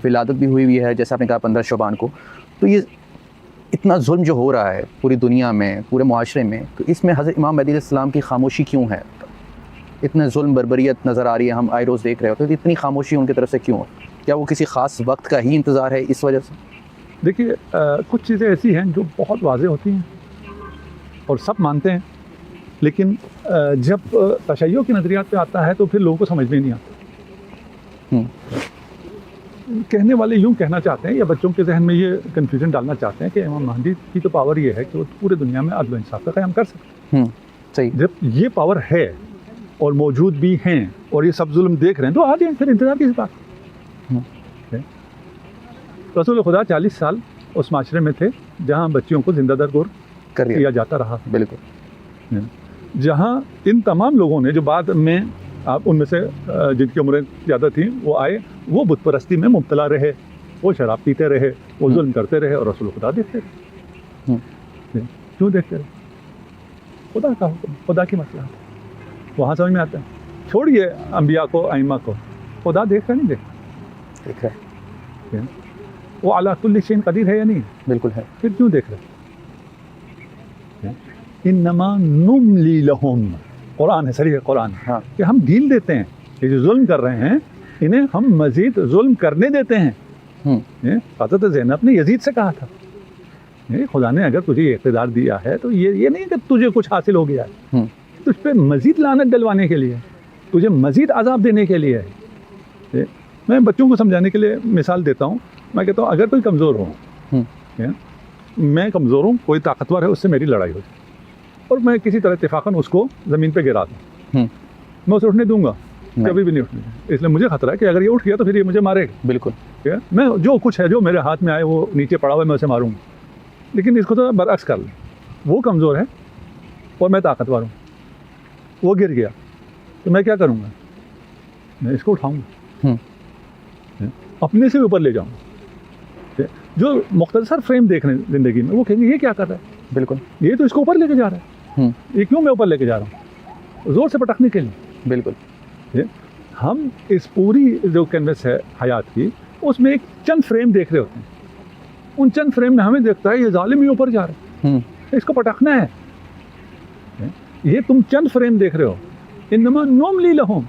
ولادت بھی ہوئی ہے جیسے آپ نے کہا 15 شعبان کو. تو یہ اتنا ظلم جو ہو رہا ہے پوری دنیا میں, پورے معاشرے میں, تو اس میں حضرت امام مہدی علیہ السلام کی خاموشی کیوں ہے؟ اتنے ظلم بربریت نظر آ رہی ہے, ہم آئے روز دیکھ رہے ہوتے ہیں, تو اتنی خاموشی ان کی طرف سے کیوں ہے؟ کیا وہ کسی خاص وقت کا ہی انتظار ہے اس وجہ سے؟ دیکھیے کچھ چیزیں ایسی ہیں جو بہت واضح ہوتی ہیں اور سب مانتے ہیں, لیکن جب تشیع کے نظریات پہ آتا ہے تو پھر لوگوں کو سمجھ میں نہیں آتا. کہنے والے یوں کہنا چاہتے ہیں یا بچوں کے ذہن میں یہ کنفیوژن ڈالنا چاہتے ہیں کہ امام مہدی کی تو پاور یہ ہے کہ وہ پورے دنیا میں عدل و انصاف کا قیام کر سکتے ہیں. صحیح. جب یہ پاور ہے اور موجود بھی ہیں اور یہ سب ظلم دیکھ رہے ہیں تو آ جائیں, پھر انتظار کسی بات. رسول خدا 40 سال اس معاشرے میں تھے جہاں بچیوں کو زندہ درگور کیا جاتا رہا. بالکل. جہاں ان تمام لوگوں نے جو بعد میں آپ ان میں سے جن کی عمریں زیادہ تھیں وہ آئے, وہ بت پرستی میں مبتلا رہے, وہ شراب پیتے رہے, وہ ظلم کرتے رہے, اور رسول خدا دیکھتے رہے. کیوں دیکھتے رہے؟ خدا کا حکم, خدا کی مسئلہ وہاں سمجھ میں آتا ہے. چھوڑیے انبیاء کو, ائمہ کو, خدا دیکھ رہا نہیں دیکھ رہا؟ وہ اعلیٰ کل شیء قدیر ہے یا نہیں؟ بالکل ہے. پھر کیوں دیکھ رہے؟ انما نملی لہم, قرآن ہے, صریح قرآن ہے کہ ہم ڈھیل دیتے ہیں, یہ جو ظلم کر رہے ہیں انہیں ہم مزید ظلم کرنے دیتے ہیں. حضرت زینب نے یزید سے کہا تھا خدا نے اگر تجھے اقتدار دیا ہے تو یہ نہیں کہ تجھے کچھ حاصل ہو گیا ہے, تجھ پہ مزید لعنت ڈلوانے کے لیے, تجھے مزید عذاب دینے کے لیے. میں بچوں کو سمجھانے کے لیے مثال دیتا ہوں. میں کہتا ہوں اگر کوئی کمزور ہو, میں کمزور ہوں, کوئی طاقتور ہے, اس سے میری لڑائی ہو جائے اور میں کسی طرح اتفاقاً اس کو زمین پہ گرا دوں, میں اسے اٹھنے دوں گا؟ کبھی بھی نہیں اٹھنے دوں. اس لیے مجھے خطرہ ہے کہ اگر یہ اٹھ گیا تو پھر یہ مجھے مارے گا. بالکل. میں جو کچھ ہے جو میرے ہاتھ میں آئے وہ نیچے پڑا ہوا ہے, میں اسے ماروں گا. لیکن اس کو تو برعکس کر لیں, وہ کمزور ہے اور میں طاقتور ہوں, وہ گر گیا تو میں کیا کروں گا؟ میں اس کو اٹھاؤں گا, اپنے سے اوپر لے جاؤں گا. جو مختصر فریم دیکھ رہے ہیں زندگی میں وہ کہیں گے یہ کیا کر رہا ہے؟ بالکل, یہ تو اس کو اوپر لے کے جا رہا ہے. یہ کیوں میں اوپر لے کے جا رہا ہوں؟ زور سے پٹکنے کے لیے. بالکل. ہم اس پوری جو کینوس ہے حیات کی, اس میں ایک چند فریم دیکھ رہے ہوتے ہیں. ان چند فریم میں ہمیں دیکھتا ہے یہ ظالم ہی اوپر جا رہا ہے, اس کو پٹکنا ہے. یہ تم چند فریم دیکھ رہے ہو. انما نملی لہم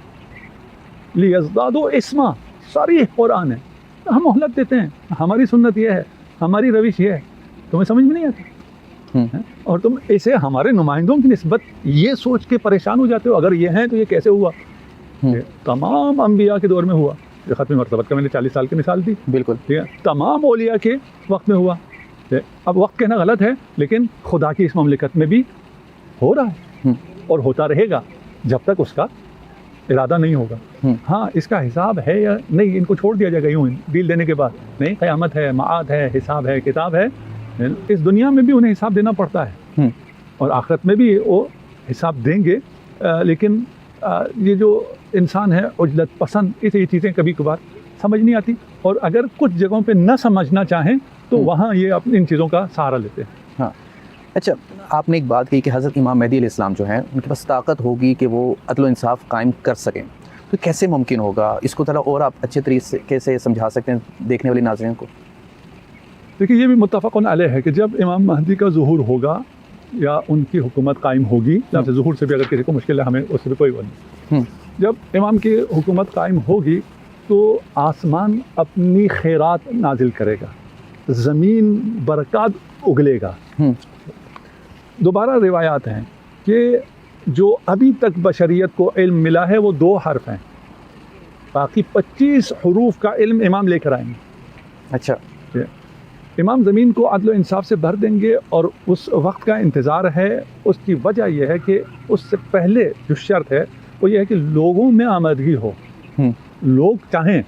لیزدادوا اسما, صریح قرآن ہے. ہم مہلت دیتے ہیں, ہماری سنت یہ ہے, ہماری روش یہ ہے, تمہیں سمجھ میں نہیں آتی, اور تم اسے ہمارے نمائندوں کی نسبت یہ سوچ کے پریشان ہو جاتے ہو اگر یہ ہیں تو یہ کیسے ہوا. تمام انبیاء کے دور میں ہوا. ختم مرتبت کا میں نے 40 سال کی مثال دی. بالکل. ٹھیک ہے, تمام اولیاء کے وقت میں ہوا. اب وقت کہنا غلط ہے, لیکن خدا کی اس مملکت میں بھی ہو رہا ہے اور ہوتا رہے گا جب تک اس کا ارادہ نہیں ہوگا. ہاں, اس کا حساب ہے یا نہیں, ان کو چھوڑ دیا جائے گا یوں ڈیل دینے کے بعد. نہیں, قیامت ہے, معاد ہے, حساب ہے, کتاب ہے. اس دنیا میں بھی انہیں حساب دینا پڑتا ہے اور آخرت میں بھی وہ حساب دیں گے. لیکن یہ جو انسان ہے عجلت پسند, اسے یہ چیزیں کبھی کبھار سمجھ نہیں آتی, اور اگر کچھ جگہوں پہ نہ سمجھنا چاہیں تو وہاں یہ اپنی ان چیزوں کا سہارا لیتے ہیں. ہاں. اچھا, آپ نے ایک بات کہی کہ حضرت امام مہدی علیہ السلام جو ہیں ان کے پاس طاقت ہوگی کہ وہ عدل و انصاف قائم کر سکیں, تو کیسے ممکن ہوگا؟ اس کو ذرا اور آپ اچھے طریقے سے سمجھا سکتے ہیں دیکھنے والے ناظرین کو. دیکھیے, یہ بھی متفق علیہ ہے کہ جب امام مہدی کا ظہور ہوگا یا ان کی حکومت قائم ہوگی, جب ظہور سے بھی اگر کسی کو مشکل ہے, ہمیں اس سے بھی کوئی بات نہیں. جب امام کی حکومت قائم ہوگی تو آسمان اپنی خیرات نازل کرے گا, زمین برکات اگلے گا. دوبارہ روایات ہیں کہ جو ابھی تک بشریت کو علم ملا ہے وہ 2 حرف ہیں, باقی 25 حروف کا علم امام لے کر آئیں گے. اچھا, امام زمین کو عدل و انصاف سے بھر دیں گے, اور اس وقت کا انتظار ہے. اس کی وجہ یہ ہے کہ اس سے پہلے جو شرط ہے وہ یہ ہے کہ لوگوں میں آمدگی ہو, لوگ چاہیں.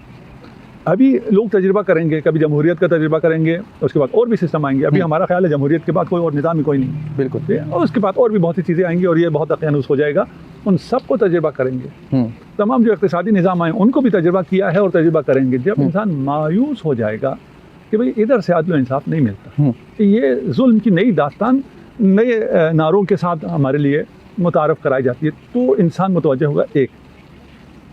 ابھی لوگ تجربہ کریں گے, کبھی جمہوریت کا تجربہ کریں گے, اس کے بعد اور بھی سسٹم آئیں گے. ابھی ہمارا خیال ہے جمہوریت کے بعد کوئی اور نظام ہی کوئی نہیں. بالکل. اور اس کے بعد اور بھی بہت سی چیزیں آئیں گی اور یہ بہت اقیانوس ہو جائے گا. ان سب کو تجربہ کریں گے. تمام جو اقتصادی نظام آئیں ان کو بھی تجربہ کیا ہے اور تجربہ کریں گے. جب انسان مایوس ہو جائے گا کہ بھئی ادھر سے عدل و انصاف نہیں ملتا, یہ ظلم کی نئی داستان نئے نعروں کے ساتھ ہمارے لیے متعارف کرائی جاتی ہے, تو انسان متوجہ ہوگا. ایک,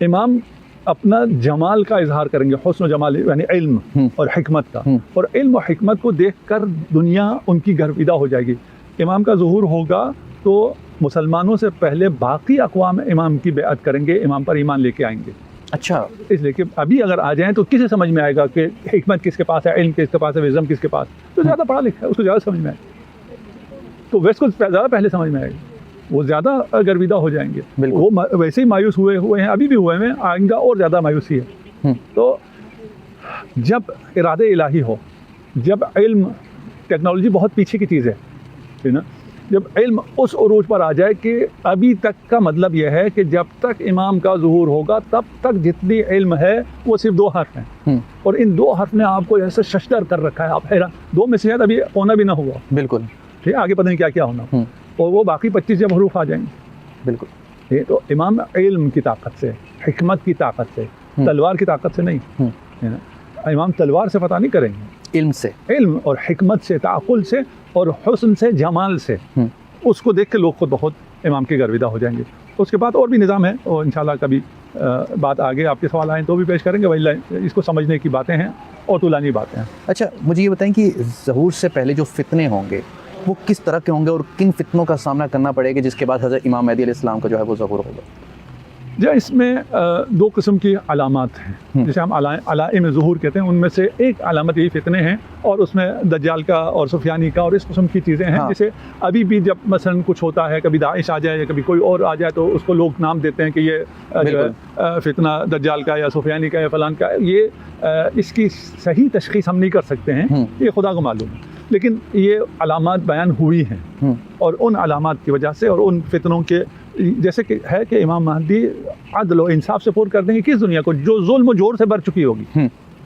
امام اپنا جمال کا اظہار کریں گے، حسن و جمال یعنی علم اور حکمت کا، اور علم و حکمت کو دیکھ کر دنیا ان کی گرویدہ ہو جائے گی. امام کا ظہور ہوگا تو مسلمانوں سے پہلے باقی اقوام امام کی بیعت کریں گے، امام پر ایمان لے کے آئیں گے. اچھا، اس لیے کہ ابھی اگر آ جائیں تو کسے سمجھ میں آئے گا کہ حکمت کس کے پاس ہے، علم کس کے پاس ہے، وزڈم کس کے پاس؟ تو زیادہ پڑھا لکھا ہے، اس کو زیادہ سمجھ میں آئے گا. تو ویسٹ کو زیادہ پہلے سمجھ میں آئے گا، وہ زیادہ گرویدہ ہو جائیں گے. وہ ویسے ہی مایوس ہوئے ہیں، ابھی بھی ہوئے ہیں، آئندہ اور زیادہ مایوسی ہے. تو جب ارادہ الہی ہو، جب علم، ٹیکنالوجی بہت پیچھے کی چیز ہے نا، جب علم اس عروج پر آ جائے کہ ابھی تک کا مطلب یہ ہے کہ جب تک امام کا ظہور ہوگا تب تک جتنی علم ہے وہ صرف 2 حرف ہیں، اور ان 2 حرف نے آپ کو ایسے ششدر کر رکھا ہے. آپ حیران، 2 میں سے شاید ابھی ہونا بھی نہ ہوا. بالکل ٹھیک ہے، آگے پتہ نہیں کیا کیا ہونا، اور وہ باقی 25 جب حروف آ جائیں گے. بالکل. تو امام علم کی طاقت سے، حکمت کی طاقت سے، تلوار کی طاقت سے نہیں. امام تلوار سے فتح نہیں کریں گے، علم سے، علم اور حکمت سے، تعقل سے اور حسن سے، جمال سے. اس کو دیکھ کے لوگ خود بخود امام کے گرویدہ ہو جائیں گے. اس کے بعد اور بھی نظام ہے، اور انشاءاللہ کبھی بات آگے آپ کے سوال آئیں تو بھی پیش کریں گے. وہی اس کو سمجھنے کی باتیں ہیں اور طولانی باتیں ہیں. اچھا مجھے یہ بتائیں کہ ظہور سے پہلے جو فتنے ہوں گے وہ کس طرح کے ہوں گے، اور کن فتنوں کا سامنا کرنا پڑے گا جس کے بعد حضرت امام مہدی علیہ السلام کا جو ہے وہ ظہور ہوگا؟ جی، اس میں 2 قسم کی علامات ہیں جسے ہم علائم ظہور کہتے ہیں. ان میں سے ایک علامت یہی فتنے ہیں، اور اس میں دجال کا اور سفیانی کا اور اس قسم کی چیزیں ہیں. جسے ابھی بھی جب مثلا کچھ ہوتا ہے، کبھی داعش آ جائے یا کبھی کوئی اور آ جائے تو اس کو لوگ نام دیتے ہیں کہ یہ جو ہے فتنہ دجال کا یا سفیانی کا یا فلان کا. یہ اس کی صحیح تشخیص ہم نہیں کر سکتے ہیں، یہ خدا کو معلوم ہے. لیکن یہ علامات بیان ہوئی ہیں، اور ان علامات کی وجہ سے اور ان فتنوں کے جیسے کہ ہے کہ امام مہدی عدل و انصاف سے پور کر دیں گے کس دنیا کو جو ظلم و جور سے بھر چکی ہوگی.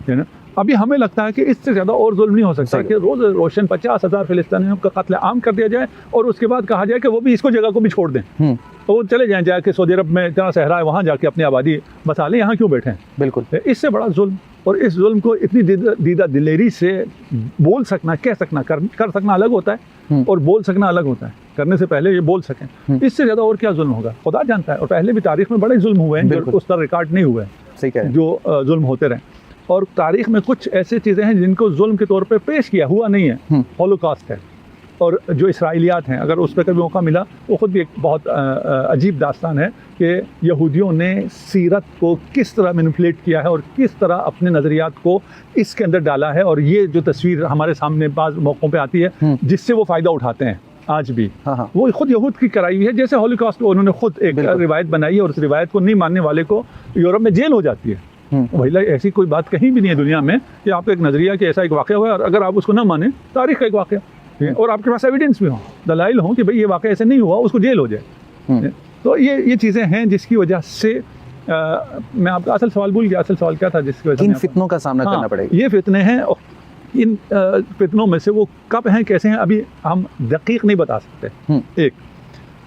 ہے نا، ابھی ہمیں لگتا ہے کہ اس سے زیادہ اور ظلم نہیں ہو سکتا کہ روز روشن 50,000 فلسطینیوں کا قتل عام کر دیا جائے، اور اس کے بعد کہا جائے کہ وہ بھی اس کو جگہ کو بھی چھوڑ دیں، تو وہ چلے جائیں جا کے سعودی عرب میں اتنا صحرا ہے وہاں جا کے اپنی آبادی بسا لیں، یہاں کیوں بیٹھے ہیں. بالکل، اس سے بڑا ظلم، اور اس ظلم کو اتنی دیدہ دلیری سے بول سکنا، کہہ سکنا، کر سکنا الگ ہوتا ہے، اور بول سکنا الگ ہوتا ہے. کرنے سے پہلے یہ بول سکیں، اس سے زیادہ اور کیا ظلم ہوگا خدا جانتا ہے. اور پہلے بھی تاریخ میں بڑے ظلم ہوئے ہیں جو اس طرح ریکارڈ نہیں ہوئے ہیں، جو ظلم ہوتے رہے. اور تاریخ میں کچھ ایسے چیزیں ہیں جن کو ظلم کے طور پہ پیش کیا ہوا نہیں ہے. ہولوکاسٹ ہے، اور جو اسرائیلیات ہیں اگر اس پہ کبھی موقع ملا، وہ خود بھی ایک بہت عجیب داستان ہے کہ یہودیوں نے سیرت کو کس طرح مینیپولیٹ کیا ہے اور کس طرح اپنے نظریات کو اس کے اندر ڈالا ہے. اور یہ جو تصویر ہمارے سامنے بعض موقعوں پہ آتی ہے جس سے وہ فائدہ اٹھاتے ہیں آج بھی، وہ خود یہود کی کرائی ہوئی ہے. جیسے ہولوکاسٹ کو انہوں نے خود ایک روایت بنائی ہے، اور اس روایت کو نہیں ماننے والے کو یورپ میں جیل ہو جاتی ہے. وہی ایسی کوئی بات کہیں بھی نہیں ہے دنیا میں کہ آپ کا ایک نظریہ کہ ایسا ایک واقعہ ہوا ہے، اور اگر آپ اس کو نہ مانیں، تاریخ کا ایک واقعہ، اور آپ کے پاس ایویڈنس بھی ہوں، دلائل ہوں کہ بھئی یہ واقعہ ایسے نہیں ہوا، اس کو جیل ہو جائے. تو یہ چیزیں ہیں جس کی وجہ سے میں آپ کا اصل سوال بھول گیا. اصل سوال کیا تھا جس کی وجہ سے ان فتنوں کا سامنا کرنا پڑے گا؟ یہ فتنے ہیں، ان فتنوں میں سے وہ کب ہیں، کیسے ہیں، ابھی ہم دقیق نہیں بتا سکتے. ایک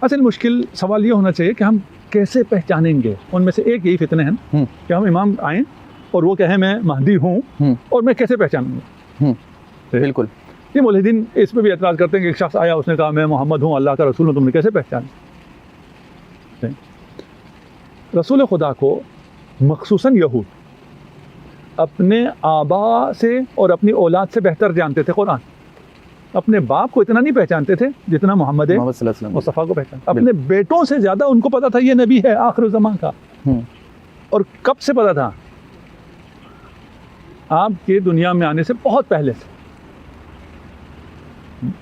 اصل مشکل سوال یہ ہونا چاہیے کہ ہم کیسے پہچانیں گے. ان میں سے ایک یہی فتنے ہیں کہ ہم امام آئیں اور وہ کہیں میں مہدی ہوں، اور میں کیسے پہچانوں گا. بالکل، یہ ملحدین اس پہ بھی اعتراض کرتے ہیں کہ ایک شخص آیا، اس نے کہا میں محمد ہوں، اللہ کا رسول ہوں، تم نے کیسے پہچانا؟ رسول خدا کو مخصوصاً یہود اپنے آبا سے اور اپنی اولاد سے بہتر جانتے تھے. قرآن اپنے باپ کو اتنا نہیں پہچانتے تھے جتنا محمد صلی اللہ علیہ وسلم مصطفیٰ کو پہچانتے. اپنے بیٹوں سے زیادہ ان کو پتا تھا یہ نبی ہے آخر الزمان کا. اور کب سے پتا تھا؟ آپ کے دنیا میں آنے سے بہت پہلے سے.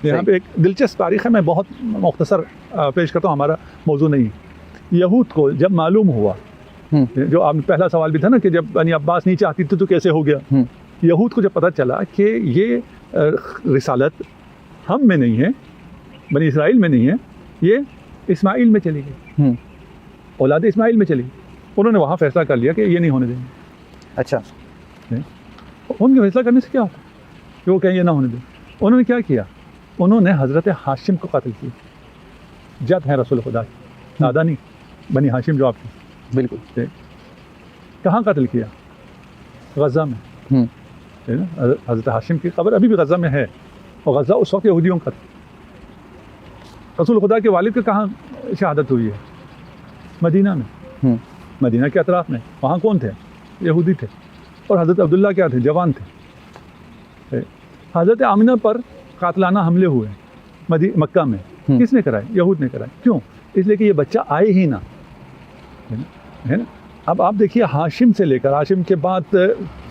یہاں پہ ایک دلچسپ تاریخ ہے، میں بہت مختصر پیش کرتا ہوں، ہمارا موضوع نہیں. یہود کو جب معلوم ہوا، جو آپ پہلا سوال بھی تھا نا کہ جب بنی عباس نہیں چاہتی تھی تو کیسے ہو گیا، یہود کو جب پتہ چلا کہ یہ رسالت ہم میں نہیں ہے، بنی اسرائیل میں نہیں ہے، یہ اسماعیل میں چلی گئی، اولاد اسماعیل میں چلی گئی، انہوں نے وہاں فیصلہ کر لیا کہ یہ نہیں ہونے دیں گے. اچھا، ان کے فیصلہ کرنے سے کیا ہوتا کہ وہ کہیں یہ نہ ہونے دیں. انہوں نے کیا کیا؟ انہوں نے حضرت ہاشم کو قتل کیا. جد ہے رسول خدا کی، دادا نہیں، بنی ہاشم جو آپ کی. بالکل. کہاں قتل کیا؟ غزہ میں. حضرت ہاشم کی قبر ابھی بھی غزہ میں ہے، اور غزہ اس وقت یہودیوں کا تھا. رسول خدا کے والد کا کہاں شہادت ہوئی ہے؟ مدینہ میں. مدینہ کے اطراف میں. وہاں کون تھے؟ یہودی تھے. اور حضرت عبداللہ کیا تھے؟ جوان تھے. حضرت آمنہ پر قاتلانہ حملے ہوئے مکہ میں. کس نے کرائے؟ یہود نے کرائے. کیوں؟ اس لیے کہ یہ بچہ آئے ہی نہ, ہے نا. اب آپ دیکھیے ہاشم سے لے کر, ہاشم کے بعد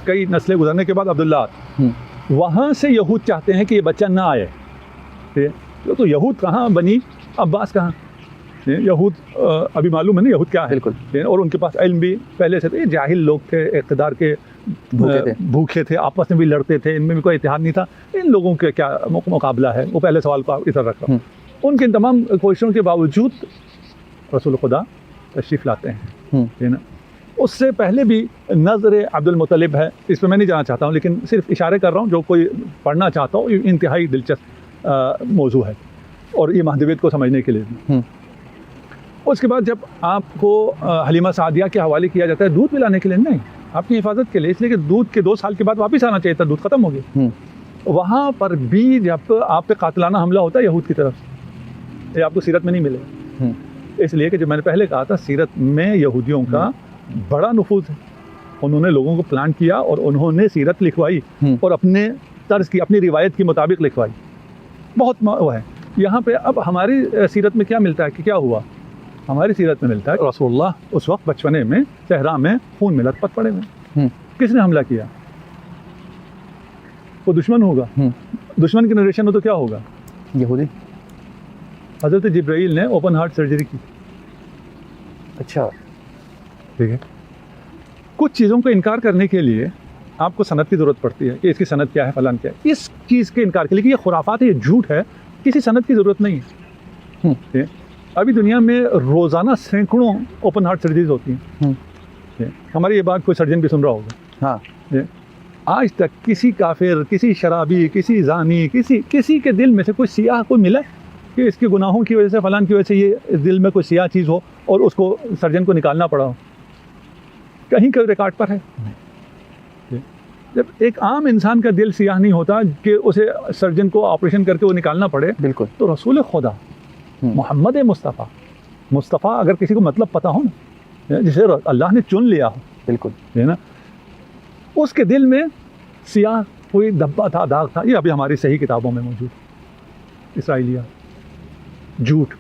کئی نسلیں گزرنے کے بعد عبداللہ, وہاں سے یہود چاہتے ہیں کہ یہ بچہ نہ آئے. تو یہود کہاں, بنی عباس کہاں؟ یہود ابھی معلوم ہے نا یہود کیا ہے. بالکل. اور ان کے پاس علم بھی پہلے سے تھے. جاہل لوگ تھے, اقتدار کے بھوکے تھے, آپس میں بھی لڑتے تھے, ان میں بھی کوئی اتحاد نہیں تھا. ان لوگوں کے کیا مقابلہ ہے؟ وہ پہلے سوال کو ادھر رکھ رہا ہوں. ان کے تمام کوششوں کے باوجود رسول خدا تشریف لاتے ہیں, ہے نا. اس سے پہلے بھی نظر عبد المطلب ہے, اس پہ میں نہیں جانا چاہتا ہوں, لیکن صرف اشارے کر رہا ہوں. جو کوئی پڑھنا چاہتا ہو, انتہائی دلچسپ موضوع ہے, اور یہ مہدویت کو سمجھنے کے لیے بھی. اس کے بعد جب آپ کو حلیمہ سعدیہ کے حوالے کیا جاتا ہے دودھ پلانے کے لیے, نہیں, آپ کی حفاظت کے لیے, اس لیے کہ دودھ کے 2 سال کے بعد واپس آنا چاہیے تھا, دودھ ختم ہو گیا. وہاں پر بھی جب آپ پہ قاتلانہ حملہ ہوتا ہے یہود کی طرف سے, یہ آپ کو سیرت میں نہیں ملے. اس لیے کہ جو میں نے پہلے کہا تھا, سیرت میں یہودیوں کا بڑا نفوذ ہے. انہوں نے لوگوں کو پلان کیا اور انہوں نے سیرت لکھوائی, اور اپنے طرز کی, اپنی روایت کے مطابق لکھوائی. بہت وہ ہے. یہاں پہ اب ہماری سیرت میں کیا ملتا ہے کہ کیا ہوا؟ ہماری سیرت میں ملتا ہے رسول اللہ اس وقت بچپنے میں صحرا میں خون میں لت پت پڑے ہوئے. کس نے حملہ کیا؟ وہ دشمن ہوگا. دشمن کی نریشن ہو تو کیا ہوگا؟ یہودی. حضرت جبرائیل نے اوپن ہارٹ سرجری کی. اچھا, ٹھیک ہے. کچھ چیزوں کو انکار کرنے کے لیے آپ کو سند کی ضرورت پڑتی ہے کہ اس کی سند کیا ہے, فلان کیا ہے. اس چیز کے انکار کے لیے کہ یہ خرافات ہے, یہ جھوٹ ہے, کسی سند کی ضرورت نہیں ہے. ابھی دنیا میں روزانہ سینکڑوں اوپن ہارٹ سرجریز ہوتی ہیں. ہماری یہ بات کوئی سرجن بھی سن رہا ہوگا. ہاں, آج تک کسی کافر, کسی شرابی, کسی زانی, کسی کے دل میں سے کوئی سیاہ کوئی ملا کہ اس کے گناہوں کی وجہ سے, فلان کی وجہ سے یہ دل میں کوئی سیاہ چیز ہو اور اس کو سرجن کو نکالنا پڑا ہو؟ کہیں کا ریکارڈ پر ہے؟ جب ایک عام انسان کا دل سیاہ نہیں ہوتا کہ اسے سرجن کو آپریشن کر کے وہ نکالنا پڑے, بالکل, تو رسول خدا محمد مصطفیٰ اگر کسی کو مطلب پتہ ہو نا, جسے اللہ نے چن لیا ہو, بالکل, ہے نا, اس کے دل میں سیاہ کوئی دھبا تھا, داغ تھا. یہ ابھی ہماری صحیح کتابوں میں موجود. اسرائیلیہ جھوٹ,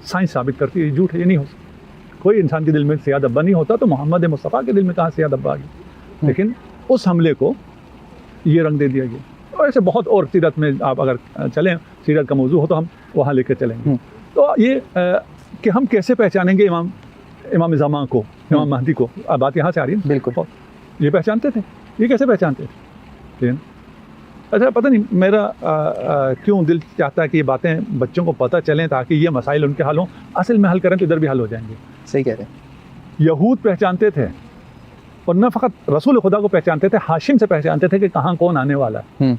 سائنس ثابت کرتی ہے یہ جھوٹ ہے, یہ نہیں ہو سکتا. کوئی انسان کے دل میں سیاہ دھبا نہیں ہوتا, تو محمد مصطفیٰ کے دل میں کہاں سیاہ دھبا آ گیا؟ لیکن اس حملے کو یہ رنگ دے دیا گیا. اور ایسے بہت اور سیرت میں آپ اگر چلیں, سیرت کا موضوع ہو تو ہم وہاں لے کے چلیں گے. تو یہ کہ ہم کیسے پہچانیں گے امام زمان کو, امام مہدی کو؟ بات یہاں سے آ رہی ہے. بالکل, یہ پہچانتے تھے. یہ کیسے پہچانتے تھے؟ اچھا, پتہ نہیں میرا کیوں دل چاہتا ہے کہ یہ باتیں بچوں کو پتہ چلیں تاکہ یہ مسائل ان کے حل ہوں. اصل میں حل کریں تو ادھر بھی حل ہو جائیں گے. صحیح کہہ رہے ہیں. یہود پہچانتے تھے, اور نہ فقط رسول خدا کو پہچانتے تھے, ہاشم سے پہچانتے تھے کہ کہاں کون آنے والا ہے.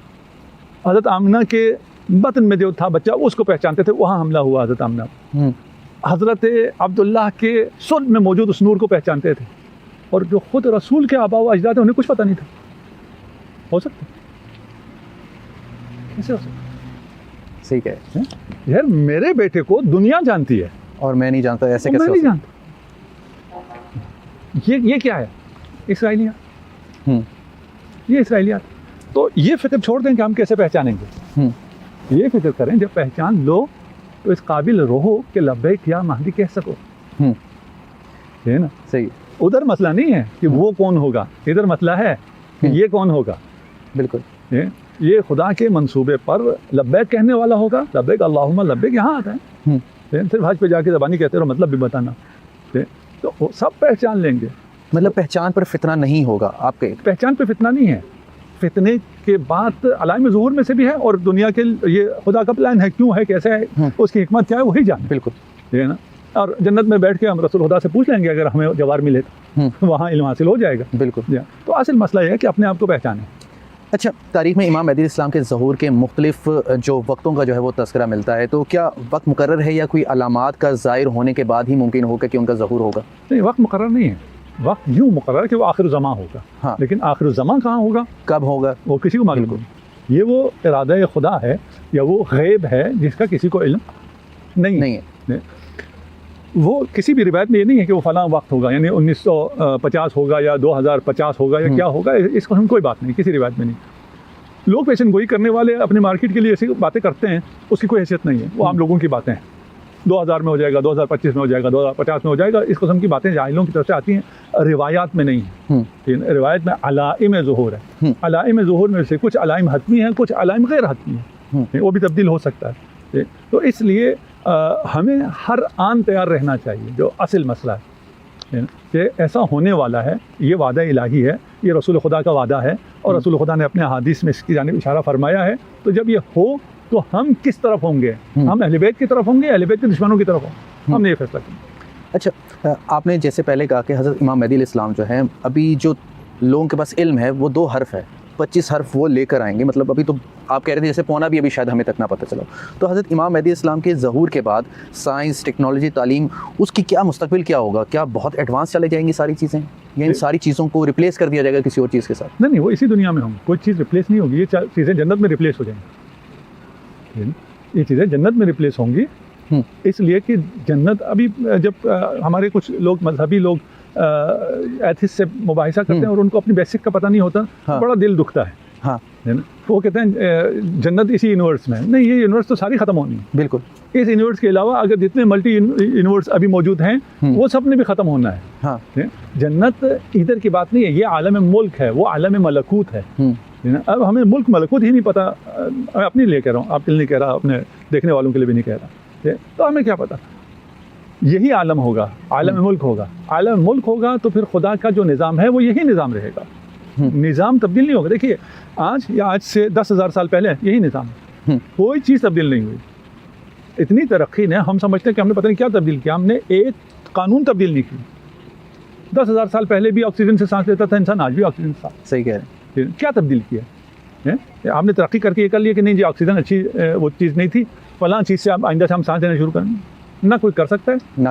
حضرت آمنہ کے بطن میں جو تھا بچہ اس کو پہچانتے تھے, وہاں حملہ ہوا حضرت آمنہ. حضرت عبداللہ کے صلب میں موجود اس نور کو پہچانتے تھے, اور جو خود رسول کے آباء و اجداد ہیں انہیں کچھ پتہ نہیں تھا. ہو سکتا؟ کیسے ہو سکتا؟ صحیح کہہ رہے ہیں. یار میرے بیٹے کو دنیا جانتی ہے اور میں نہیں جانتا, ایسے کیسے؟ میں نہیں جانتا. یہ کیا ہے؟ اسرائیلیات. یہ اسرائیلیات. تو یہ فکر چھوڑ دیں کہ ہم کیسے پہچانیں گے. یہ فکر کریں جب پہچان لو تو اس قابل رہو کہ لبیک یا مہدی کہہ سکو. ہے نا؟ صحیح. ادھر مسئلہ نہیں ہے کہ وہ کون ہوگا, ادھر مسئلہ ہے کہ یہ کون ہوگا. بالکل, یہ خدا کے منصوبے پر لبیک کہنے والا ہوگا. لبیک اللہم لبیک یہاں آتا ہے. صرف حج پہ جا کے زبانی کہتے رہو, مطلب بھی بتانا. تو وہ سب پہچان لیں گے. مطلب پہچان پر فتنہ نہیں ہوگا آپ کے؟ پہچان پہ فتنہ نہیں ہے. فتنے کے بعد علائم ظہور میں سے بھی ہے, اور دنیا کے یہ خدا کا پلان ہے, کیوں ہے, کیسے ہے, اس کی حکمت کیا ہے, وہی جان. بالکل, ہے نا. اور جنت میں بیٹھ کے ہم رسول خدا سے پوچھ لیں گے اگر ہمیں جوار ملے تو وہاں علم حاصل ہو جائے گا. بالکل. تو اصل مسئلہ یہ ہے کہ اپنے آپ کو پہچانیں. اچھا, تاریخ میں امام مہدی اسلام کے ظہور کے مختلف جو وقتوں کا جو ہے وہ تذکرہ ملتا ہے, تو کیا وقت مقرر ہے یا کوئی علامات کا ظاہر ہونے کے بعد ہی ممکن ہوگا کہ ان کا ظہور ہوگا؟ نہیں, وقت مقرر نہیں ہے. وقت یوں مقرر ہے کہ وہ آخر الزمان ہوگا. ہاں, لیکن آخر الزمان کہاں ہوگا, کب ہوگا, وہ کسی کو معلوم نہیں. یہ وہ ارادہ خدا ہے یا وہ غیب ہے جس کا کسی کو علم نہیں ہے. وہ کسی بھی روایت میں یہ نہیں ہے کہ وہ فلاں وقت ہوگا، یعنی 1950 ہوگا یا 2050 ہوگا یا کیا ہوگا، اس کو ہم کوئی بات نہیں، کسی روایت میں نہیں۔ لوگ پیشن گوئی کرنے والے اپنے مارکیٹ کے لیے ایسی باتیں کرتے ہیں، اس کی کوئی حیثیت نہیں ہے، وہ عام لوگوں کی باتیں ہیں۔ 2000 میں ہو جائے گا، 2025 میں ہو جائے گا، 2050 میں ہو جائے گا، اس قسم کی باتیں جاہلوں کی طرف سے آتی ہیں، روایات میں نہیں ہیں۔ روایت میں علائم ظہور ہے، علائم ظہور میں سے کچھ علائم حتمی ہیں، کچھ علائم غیر حتمی ہیں، وہ بھی تبدیل ہو سکتا ہے۔ تو اس لیے ہمیں ہر آن تیار رہنا چاہیے۔ جو اصل مسئلہ ہے کہ ایسا ہونے والا ہے، یہ وعدہ الہی ہے، یہ رسول خدا کا وعدہ ہے، اور رسول خدا نے اپنے احادیث میں اس کی جانب اشارہ فرمایا ہے۔ تو جب یہ ہو تو ہم کس طرف ہوں گے؟ ہم اہل بیت کی طرف ہوں گے، اہل بیت کے دشمنوں کی طرف ہوں گے؟ ہم نے یہ فیصلہ کیا۔ اچھا، آپ نے جیسے پہلے کہا کہ حضرت امام مہدی علیہ السلام جو ہیں، ابھی جو لوگوں کے پاس علم ہے وہ 2 حرف ہے، 25 حرف وہ لے کر آئیں گے، مطلب ابھی تو آپ کہہ رہے تھے جیسے پونا بھی ابھی شاید ہمیں تک نہ پتہ چلا۔ تو حضرت امام مہدی علیہ السلام کے ظہور کے بعد سائنس، ٹیکنالوجی، تعلیم، اس کی کیا مستقبل کیا ہوگا؟ کیا بہت ایڈوانس چلے جائیں گی ساری چیزیں، یا ان ساری چیزوں کو ریپلیس کر دیا جائے گا کسی اور چیز کے ساتھ؟ نہیں، وہ اسی دنیا میں ہوں گے، کوئی چیز ریپلیس نہیں ہوگی، یہ چیزیں جنت میں ریپلیس ہو جائیں گی، یہ چیزیں جنت میں ریپلیس ہوں گی، اس لیے کہ جنت ابھی جب ہمارے کچھ لوگ مذہبی لوگ ایتھس سے مباحثہ کرتے ہیں اور ان کو اپنی بیسک کا پتہ نہیں ہوتا، بڑا دل دکھتا ہے۔ وہ کہتے ہیں جنت اسی یونیورس میں، نہیں، یہ یونیورس تو ساری ختم ہونی ہے۔ بالکل، اس یونیورس کے علاوہ اگر جتنے ملٹی یونیورس ابھی موجود ہیں وہ سب نے بھی ختم ہونا ہے۔ جنت ادھر کی بات نہیں ہے، یہ عالم ملک ہے، وہ عالم ملکوت ہے۔ اب ہمیں ملک ملکوت ہی نہیں پتہ، میں اپنے لیے کہہ رہا ہوں، آپ کے لیے نہیں کہہ رہا، اپنے دیکھنے والوں کے لیے بھی نہیں کہہ رہا، تو ہمیں کیا پتہ؟ یہی عالم ہوگا، عالم ملک ہوگا، عالم ملک ہوگا تو پھر خدا کا جو نظام ہے وہ یہی نظام رہے گا، نظام تبدیل نہیں ہوگا۔ دیکھیے آج یا آج سے 10,000 سال پہلے یہی نظام ہے، کوئی چیز تبدیل نہیں ہوئی۔ اتنی ترقی نے، ہم سمجھتے ہیں کہ ہم نے پتہ نہیں کیا تبدیل کیا، ہم نے ایک قانون تبدیل نہیں کی۔ 10,000 سال پہلے بھی آکسیجن سے سانس لیتا تھا انسان، آج بھی آکسیجن سے سانس۔ صحیح کہہ رہے ہیں۔ کیا تبدیل کیا؟ آپ نے ترقی کر کے یہ کر لیا کہ نہیں جی آکسیجن اچھی وہ چیز نہیں تھی، فلاں چیز سے آپ آئندہ سے ہم سانس لینا شروع کریں گے؟ نہ کوئی کر سکتا ہے، نہ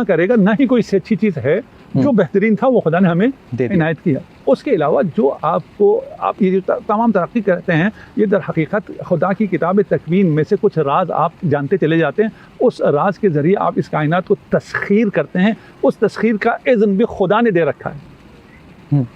کرے گا، نہ ہی کوئی سے اچھی چیز ہے۔ جو بہترین تھا وہ خدا نے ہمیں عنایت کیا۔ اس کے علاوہ جو آپ یہ جو تمام ترقی کرتے ہیں، یہ در حقیقت خدا کی کتاب تکوین میں سے کچھ راز آپ جانتے چلے جاتے ہیں، اس راز کے ذریعے آپ اس کائنات کو تسخیر کرتے ہیں، اس تسخیر کا اذن بھی خدا نے دے رکھا ہے،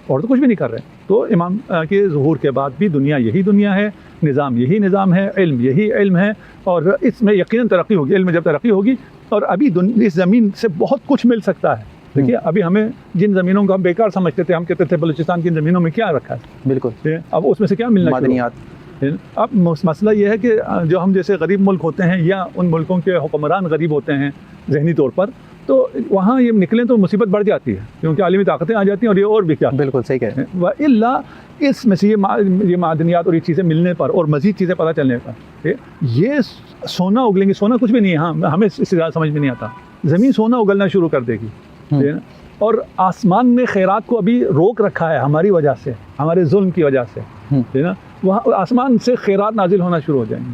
اور تو کچھ بھی نہیں کر رہے۔ تو امام کے ظہور کے بعد بھی دنیا یہی دنیا ہے، نظام یہی نظام ہے، علم یہی علم ہے، اور اس میں یقیناً ترقی ہوگی۔ علم میں جب ترقی ہوگی، اور ابھی اس زمین سے بہت کچھ مل سکتا ہے۔ دیکھیے ابھی ہمیں جن زمینوں کو ہم بیکار سمجھتے تھے، ہم کہتے تھے بلوچستان کی زمینوں میں کیا رکھا ہے، بالکل، اب اس میں سے کیا ملنا، معدنیات۔ اب مسئلہ یہ ہے کہ جو ہم جیسے غریب ملک ہوتے ہیں یا ان ملکوں کے حکمران غریب ہوتے ہیں ذہنی طور پر، تو وہاں یہ نکلیں تو مصیبت بڑھ جاتی ہے، کیونکہ عالمی طاقتیں آ جاتی ہیں اور یہ اور بھی کیا، بالکل صحیح کہہ رہے ہیں۔ وَإِلَّا اس میں سے یہ معدنیات اور یہ چیزیں ملنے پر اور مزید چیزیں پتہ چلنے پر یہ سونا اگلیں گے۔ سونا کچھ بھی نہیں ہے، ہاں ہمیں اس سے زیادہ سمجھ میں نہیں آتا، زمین سونا اگلنا شروع کر دے گی، اور آسمان نے خیرات کو ابھی روک رکھا ہے ہماری وجہ سے، ہمارے ظلم کی وجہ سے، وہاں آسمان سے خیرات نازل ہونا شروع ہو جائیں گے۔